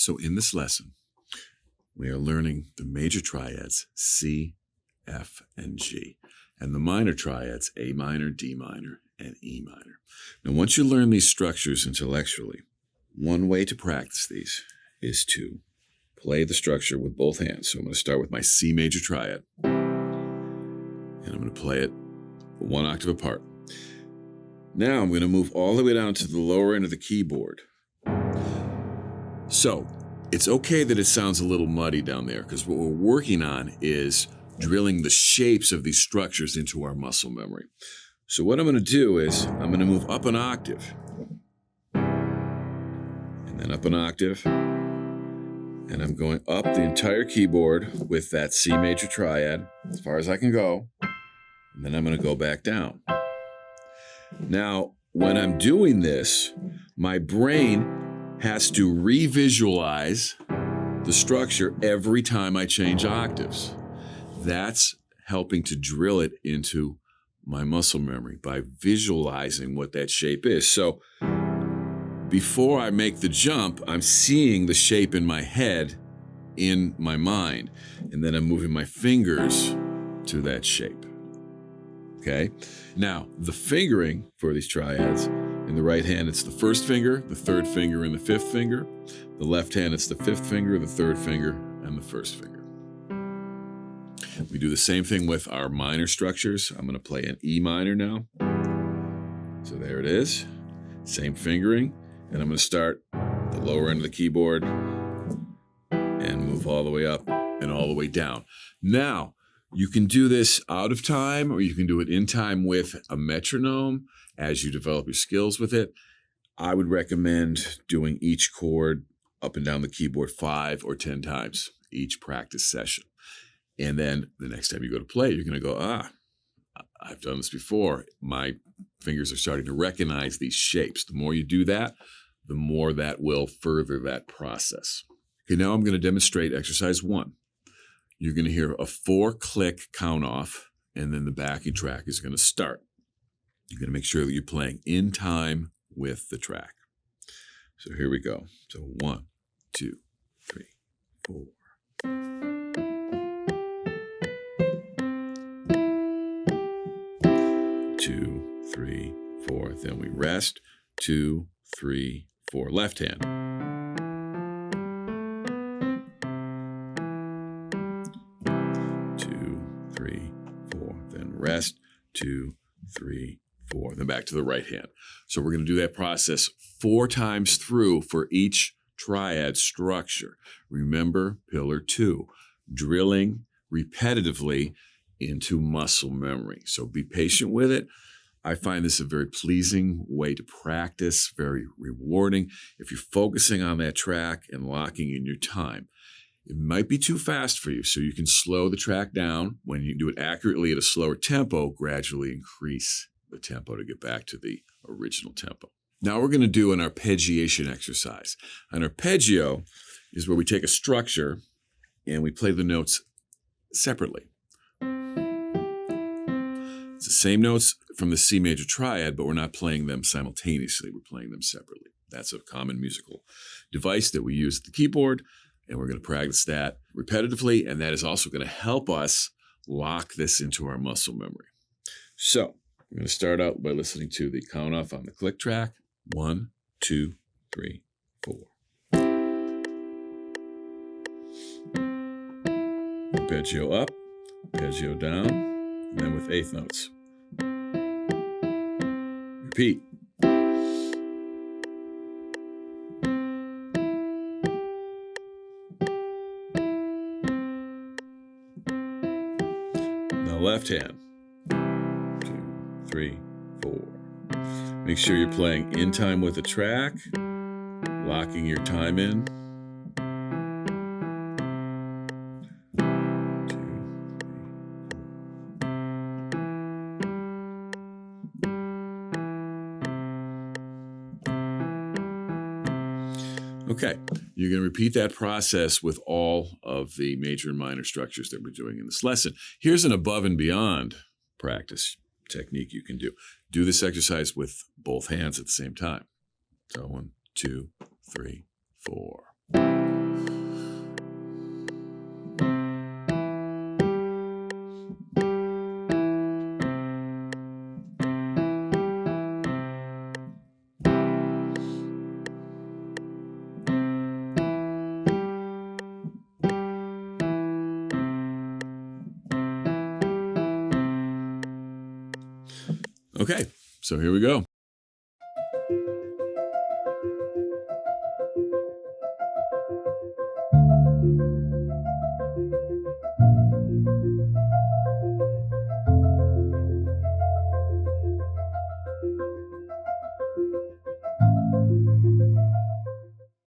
So in this lesson, we are learning the major triads C, F, and G, and the minor triads A minor, D minor, and E minor. Now, once you learn these structures intellectually, one way to practice these is to play the structure with both hands. So I'm going to start with my C major triad, and I'm going to play it one octave apart. Now I'm going to move all the way down to the lower end of the keyboard. So it's okay that it sounds a little muddy down there, because what we're working on is drilling the shapes of these structures into our muscle memory. So what I'm going to do is I'm going to move up an octave, and then up an octave, and I'm going up the entire keyboard with that C major triad as far as I can go, and then I'm going to go back down. Now, when I'm doing this, my brain has to revisualize the structure every time I change octaves. That's helping to drill it into my muscle memory by visualizing what that shape is. So before I make the jump, I'm seeing the shape in my head, in my mind, and then I'm moving my fingers to that shape. Okay? Now, the fingering for these triads, in the right hand, it's the first finger, the third finger, and the fifth finger. The left hand, it's the fifth finger, the third finger, and the first finger. We do the same thing with our minor structures. I'm going to play an E minor now. So there it is. Same fingering. And I'm going to start the lower end of the keyboard and move all the way up and all the way down. Now, you can do this out of time, or you can do it in time with a metronome as you develop your skills with it. I would recommend doing each chord up and down the keyboard 5 or 10 times each practice session. And then the next time you go to play, you're going to go, I've done this before. My fingers are starting to recognize these shapes. The more you do that, the more that will further that process. Okay, now I'm going to demonstrate exercise 1. You're going to hear a 4-click count off, and then the backing track is going to start. You're going to make sure that you're playing in time with the track. So here we go. So 1, 2, 3, 4. 2, 3, 4. Then we rest. 2, 3, 4. Left hand. 2, 3, 4. Then rest. 2, 3, 4. Then back to the right hand. So we're going to do that process 4 times through for each triad structure. Remember pillar 2, drilling repetitively into muscle memory. So be patient with it. I find this a very pleasing way to practice, very rewarding. If you're focusing on that track and locking in your time, it might be too fast for you, so you can slow the track down. When you do it accurately at a slower tempo, gradually increase the tempo to get back to the original tempo. Now we're going to do an arpeggiation exercise. An arpeggio is where we take a structure and we play the notes separately. It's the same notes from the C major triad, but we're not playing them simultaneously. We're playing them separately. That's a common musical device that we use at the keyboard, and we're going to practice that repetitively, and that is also going to help us lock this into our muscle memory. So we're going to start out by listening to the count off on the click track. 1, 2, 3, 4. Arpeggio up, arpeggio down, and then with eighth notes. Repeat. Now left hand. 2, 3, 4. Make sure you're playing in time with the track, locking your time in. 2, 3, 4. Okay, you're going to repeat that process with all of the major and minor structures that we're doing in this lesson. Here's an above and beyond practice technique you can do. Do this exercise with both hands at the same time. So 1, 2, 3, 4. Okay, so here we go.